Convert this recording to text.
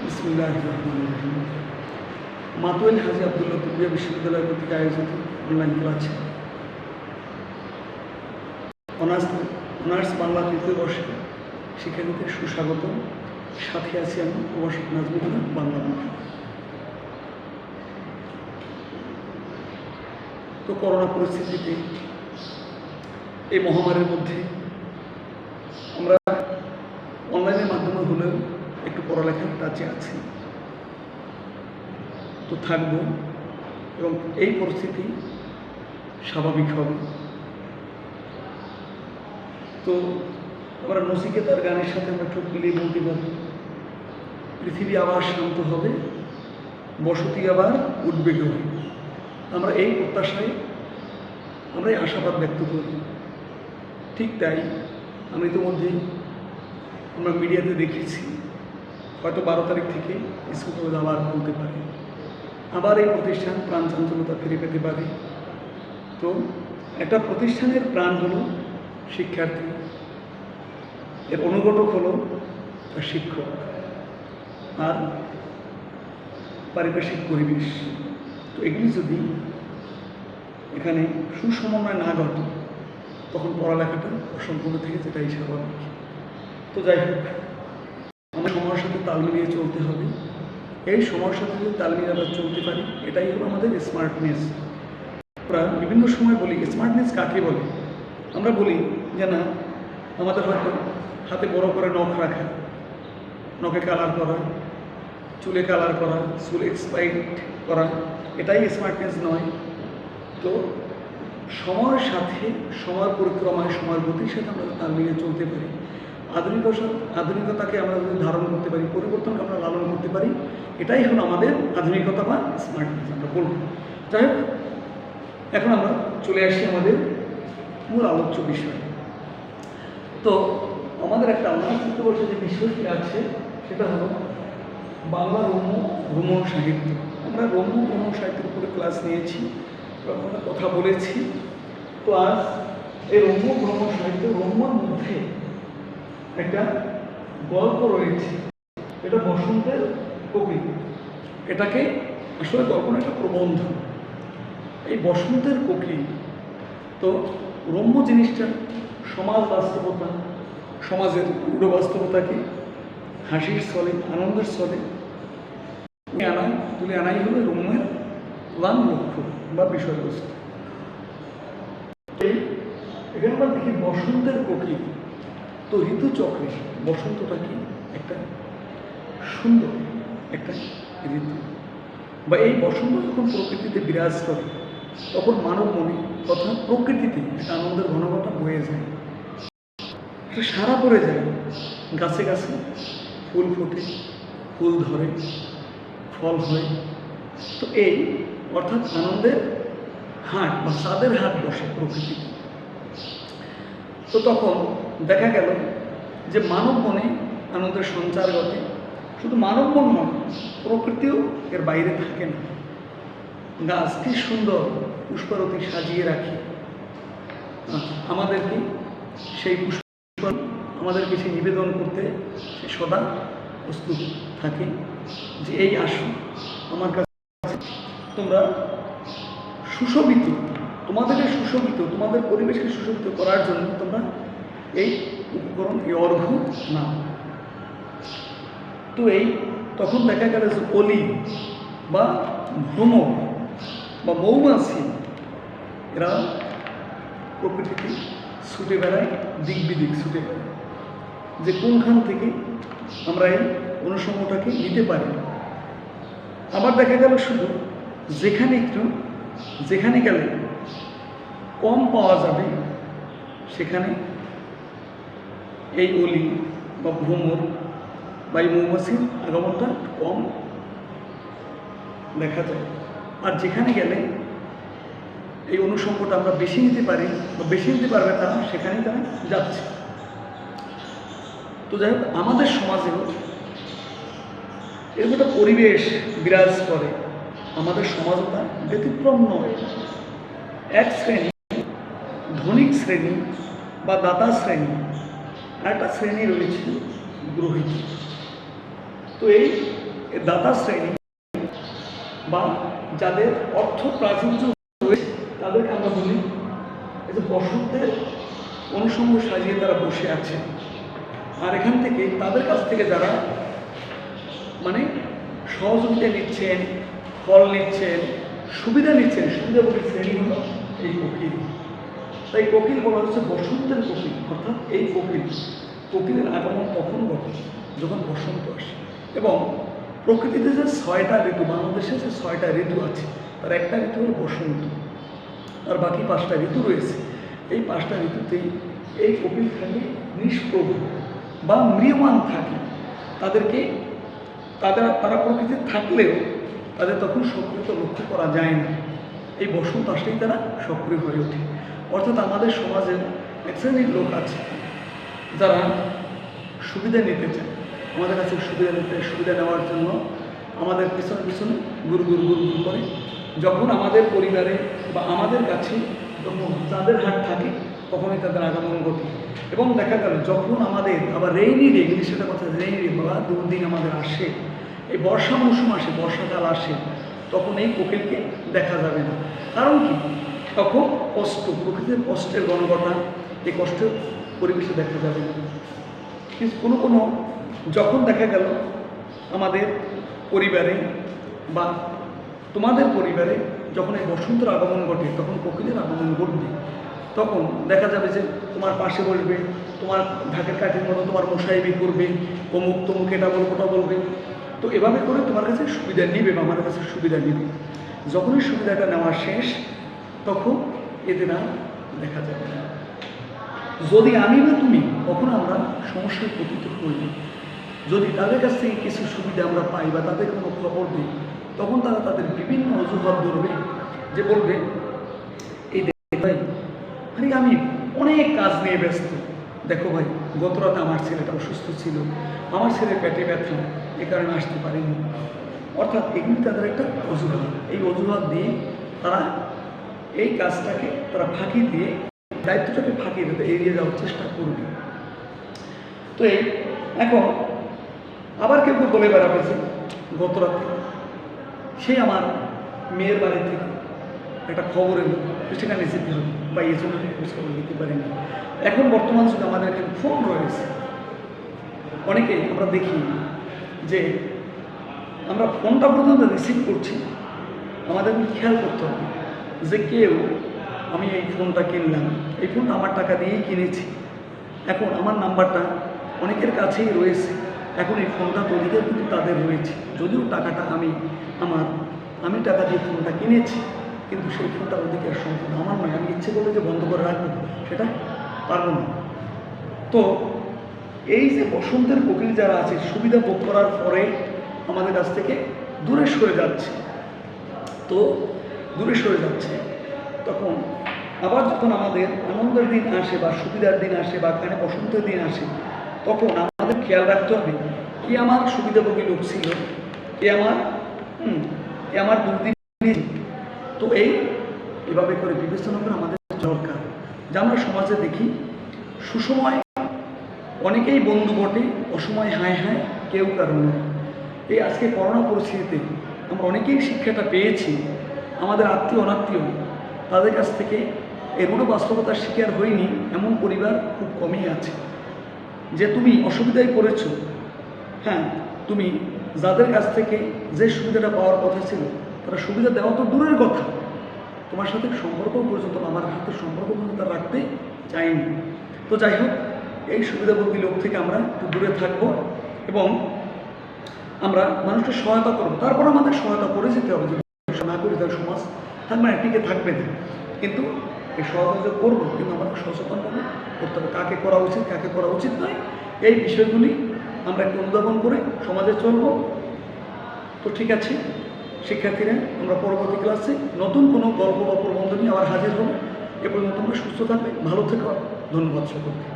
বিসমিল্লাহির রহমানির রহিম। মাতোয়াইল হাজী আব্দুল লতিফ বিশ্ববিদ্যালয় কর্তৃক আয়োজিত অনলাইন ক্লাসে অনার্স বাংলা তৃতীয় বর্ষে শিক্ষার্থীদের সুস্বাগত। সাথে আছি আমি প্রভাষক নাজমুল বাংলা মুখী। তো করোনা পরিস্থিতিতে এই মহামারীর মধ্যে আমরা অনলাইনের মাধ্যমে হলেও একটু পড়ালেখার কাছে আছি, তো থাকবো এবং এই পরিস্থিতি স্বাভাবিক হবে। তো আমরা নচিকেতার গানের সাথে আমরা চোখ মিলিয়ে বলতে পারি, পৃথিবী আবার শান্ত হবে, বসতি আবার উদ্বেগ হবে। আমরা এই প্রত্যাশায় আমরা এই আশাবাদ ব্যক্ত করি। ঠিক তাই আমি ইতিমধ্যেই আমরা মিডিয়াতে দেখেছি হয়তো 12 তারিখ থেকে স্কুল কলেজ আবার খুলতে পারে, আবার এই প্রতিষ্ঠান প্রাণ চাঞ্চল্যতা ফিরে পেতে পারে। তো একটা প্রতিষ্ঠানের প্রাণ হলো শিক্ষার্থী, এর অনুঘটক হলো তার শিক্ষক আর পারিপার্শ্বিক পরিবেশ। তো এগুলি যদি এখানে সুসমন্বয় না ঘটে তখন পড়ালেখাটা অসম্পূর্ণ থেকে যেটাই স্বাভাবিক। তো যাই হোক, আমরা সময়ের সাথে তাল মিলিয়ে চলতে হবে। এই সময়ের সাথে যদি তাল মিলিয়ে আমরা চলতে পারি, এটাই হলো আমাদের স্মার্টনেস। আমরা বিভিন্ন সময় বলি স্মার্টনেস কাকে বলে। আমরা বলি যে না, আমাদের হয়তো হাতে বড় করে নখ রাখা, নখে কালার করা, চুলে কালার করা, চুল এক্সপাইট করা, এটাই স্মার্টনেস নয়। তো সময়ের সাথে, সময়ের পরিক্রমায়, সময়ের গতির সাথে আমরা তাল মিলিয়ে চলতে পারি। আধুনিকতাকে আমরা যদি ধারণ করতে পারি, পরিবর্তনকে আমরা লালন করতে পারি, এটাই হলো আমাদের আধুনিকতা বা স্মার্টনেস আমরা বলব। যাই হোক, এখন আমরা চলে আসি আমাদের মূল আলোচ্য বিষয়। তো আমাদের একটা অনার্স তৃতীয় বর্ষে যে বিষয়টি আছে সেটা হলো বাংলা রম্য ভ্রমণ সাহিত্য। আমরা রম্য ভ্রমণ সাহিত্যের উপরে ক্লাস নিয়েছি, আমরা কথা বলেছি। তো আজ এই রম্য ভ্রমণ সাহিত্য, রম্যর মধ্যে একটা গল্প রয়েছে, এটা বসন্তের কবি। এটাকে আসলে গল্প না, একটা প্রবন্ধ। এই বসন্তের কোকিল। তো রম্য জিনিসটা সমাজ বাস্তবতা, সমাজের উড়ো বাস্তবতাকে হাসির ছলে, আনন্দের ছলে তুলে আনাই হলো রম্যের প্রধান লক্ষ্য বা বিষয়বস্তু। এখানে আমরা দেখি বসন্তের কোকিল। তো ঋতুচক্রে বসন্তটা কি একটা সুন্দর একটা ঋতু, বা এই বসন্ত যখন প্রকৃতিতে বিরাজ করে তখন মানব মনে তথা প্রকৃতিতে একটা আনন্দের ঘনঘটা বয়ে যায়, একটা সারা পড়ে যায়। গাছে গাছে ফুল ফোটে, ফুল ধরে, ফল হয়। তো এই অর্থাৎ আনন্দের হাট বা চাঁদের হাট বসে প্রকৃতিতে। তো তখন দেখা গেল যে মানব মনে আনন্দের সঞ্চার ঘটে। শুধু মানব মন নয়, প্রকৃতিও এর বাইরে থাকে না। গাছ কি সুন্দর পুষ্পারতি সাজিয়ে রাখে, আমাদেরকে সেই পুষ্প আমাদেরকে সেই নিবেদন করতে সে সদা প্রস্তুত থাকে যে এই আসো আমার কাছে, তোমরা সুশোভিত, তোমাদেরকে সুশোভিত, তোমাদের পরিবেশকে সুশোভিত করার জন্য তোমরা এই উপকরণ, এই অর্ঘ্য নাও। তো এই তখন দেখা গেল যে অলি বা ভ্রমর বা মৌমাছি এরা প্রকৃতিতে ছুটে বেড়ায়, দিক বিদিক ছুটে বেড়ায় যে কোনখান থেকে আমরা এই অনুষঙ্গটাকে নিতে পারি। আবার দেখা গেল শুধু যেখানে গেলে কম পাওয়া যাবে সেখানে এই অলি বা ভ্রমর বা এই মৌমাছির আগমনটা কম দেখা যায়। আর যেখানে গেলে এই অনুষঙ্গটা আমরা বেশি নিতে পারি বা বেশি নিতে পারবে তারা, সেখানেই তারা যাচ্ছে। তো যাই হোক, আমাদের সমাজেও এরকম একটা পরিবেশ বিরাজ করে। আমাদের সমাজও তার ব্যতিক্রম নয়। এক শ্রেণী ধনিক শ্রেণী বা দাতা শ্রেণী, আর একটা শ্রেণী রয়েছে গ্রহিত। তো এই দাতা শ্রেণী বা যাদের অর্থ প্রাচুর্য রয়েছে তাদেরকে আমরা বলি এই যে বসন্তের অনুষঙ্গ সাজিয়ে তারা বসে আছে। আর এখান থেকে তাদের কাছ থেকে যারা মানে সহযোগিতা নিচ্ছেন, ফল নিচ্ছেন, সুবিধা নিচ্ছেন, সুবিধাভোগী শ্রেণী হল এই কোকিল। তাই কোকিল বলা হচ্ছে বসন্তের কোকিল, অর্থাৎ এই কোকিলের আগমন কখন ঘটে? যখন বসন্ত আসে। এবং প্রকৃতিতে যে 6টা ঋতু, বাংলাদেশে যে 6টা ঋতু আছে তার একটা ঋতু হল বসন্ত, আর বাকি 5টা ঋতু রয়েছে। এই 5টা ঋতুতেই এই কোকিল থাকে নিষ্প্রভ বা ম্রিয়মান থাকে। তারা প্রকৃতিতে থাকলেও তাদের তখন সক্রিয়তা লক্ষ্য করা যায় না। এই বসন্ত আসলেই তারা সক্রিয় হয়ে ওঠে। অর্থাৎ আমাদের সমাজের এক শ্রেণীর লোক আছে যারা সুবিধা নিতে চায়, আমাদের কাছে সুবিধা নেওয়ার জন্য আমাদের পিছনে গুরু করে। যখন আমাদের পরিবারে বা আমাদের কাছে যখন যাদের হাট থাকে তখনই তাদের আগমন ঘটে। এবং দেখা গেল যখন আমাদের আবার রেইনি ডে, ইংলিশের কথা রেইনি ডে বা দুর্দিন আমাদের আসে, এই বর্ষা মৌসুম আসে, বর্ষাকাল আসে, তখন এই কোকিলকে দেখা যাবে না। কারণ কি? তখন কষ্ট, প্রকৃতির কষ্টের গণঘটা, এই কষ্টের পরিবেশে দেখা যাবে না। কিন্তু কোনো যখন দেখা গেল আমাদের পরিবারে বা তোমাদের পরিবারে যখন এই বসন্তের আগমন ঘটে তখন কোকিলের আগমন ঘটবে। তখন দেখা যাবে যে তোমার পাশে বসবে, তোমার ঢাকের কাঠির মতো তোমার মশাইবি করবে, অমুক তমুক এটা বলবে ওটা বলবে। তো এভাবে করে তোমার কাছে সুবিধা নিবে বা আমাদের কাছে সুবিধা নিবে। যখনই সুবিধাটা নেওয়া শেষ তখন এদের আর দেখা যাবে না। যদি আমি বা তুমি কখন আমরা সমস্যায় পতিত হই, যদি তাদের কাছ থেকে কিছু সুবিধা আমরা পাই বা তাদের কোনো খবর দিই, তখন তারা তাদের বিভিন্ন অজুহাত ধরবে, যে বলবে এই ভাই আরে আমি অনেক কাজ নিয়ে ব্যস্ত, দেখো ভাই গত রাতে আমার ছেলেটা অসুস্থ ছিল, আমার ছেলের পেটে ব্যথা, এ কারণে আসতে পারিনি। অর্থাৎ এগুলি তাদের একটা অজুহাত। এই অজুহাত দিয়ে তারা এই কাজটাকে তারা ফাঁকি দিয়ে, দায়িত্বটাকে ফাঁকি দিতে এড়িয়ে যাওয়ার চেষ্টা করবে। তো এখন আবার কেউ বলে বেড়াবে যে গত রাতে সেই আমার মেয়ের বাড়ি থেকে একটা খবর এলো, সেখানে যেতে হবে বা এই জন্য খোঁজখবর নিতে পারিনি। এখন বর্তমান যুগে আমাদের এখানে ফোন রয়েছে, অনেকেই আমরা দেখি যে আমরা ফোনটা পর্যন্ত রিসিভ করছি। আমাদের খেয়াল করতে হবে যে কেউ, আমি এই ফোনটা কিনলাম, এই ফোনটা আমার টাকা দিয়েই কিনেছি, এখন আমার নাম্বারটা অনেকের কাছেই রয়েছে, এখন এই ফোনটা তো অধিকার কিন্তু তাদের রয়েছে, যদিও টাকাটা আমি টাকা দিয়ে ফোনটা কিনেছি, কিন্তু সেই ফোনটার অধিকার সম্পূর্ণ আমার নয়। আমি ইচ্ছে করলে যে বন্ধ করে রাখবো সেটা পারবো না। তো এই যে বসন্তের কোকিল যারা আছে সুবিধা ভোগ করার পরে আমাদের কাছ থেকে দূরে সরে যাচ্ছে, তখন আবার যখন আমাদের আনন্দের দিন আসে বা সুবিধার দিন আসে বা এখানে বসন্তের দিন আসে, তখন আমাদের খেয়াল রাখতে হবে কি আমার সুবিধাভোগী লোক ছিল, কে আমার দুর্দিন। তো এভাবে করে বিবেচনা করে আমাদের দরকার। যা আমরা সমাজে দেখি, সুসময় অনেকেই বন্ধু বটে, অসময় হায় হায় কেউ কারণ নয়। এই আজকে করোনা পরিস্থিতিতে আমরা অনেকেই শিক্ষাটা পেয়েছি, আমাদের আত্মীয় অনাত্মীয় তাদের কাছ থেকে এই রূঢ় বাস্তবতার শিকার হয়নি এমন পরিবার খুব কমই আছে। যে তুমি অসুবিধায় পড়েছো, হ্যাঁ, তুমি যাদের কাছ থেকে যে সুবিধাটা পাওয়ার কথা ছিল তারা সুবিধা দেওয়া তো দূরের কথা, তোমার সাথে সম্পর্ক পর্যন্ত আমার হাতে সম্পর্ক পর্যন্ত রাখতে চাইনি। তো যাই হোক, এই সুবিধাভোগী লোক থেকে আমরা একটু দূরে থাকবো এবং আমরা মানুষকে সহায়তা করবো। তারপর আমাদের সহায়তা করে যেতে হবে, যদি না করি তার সমাজ থাকবে না, টিকে থাকবে না। কিন্তু এই সহায়তা করবো, কিন্তু আমাদের সচেতনভাবে করতে হবে কাকে করা উচিত কাকে করা উচিত নয়। এই বিষয়গুলি আমরা একটু অনুধাবন করে সমাজে চলবো। তো ঠিক আছে শিক্ষার্থীরা, আমরা পরবর্তী ক্লাসে নতুন কোনো গল্প বা প্রবন্ধ নিয়ে আবার হাজির হবো। এ পর্যন্ত তোমরা সুস্থ থাকবে, ভালো থেকো। ধন্যবাদ সকলকে।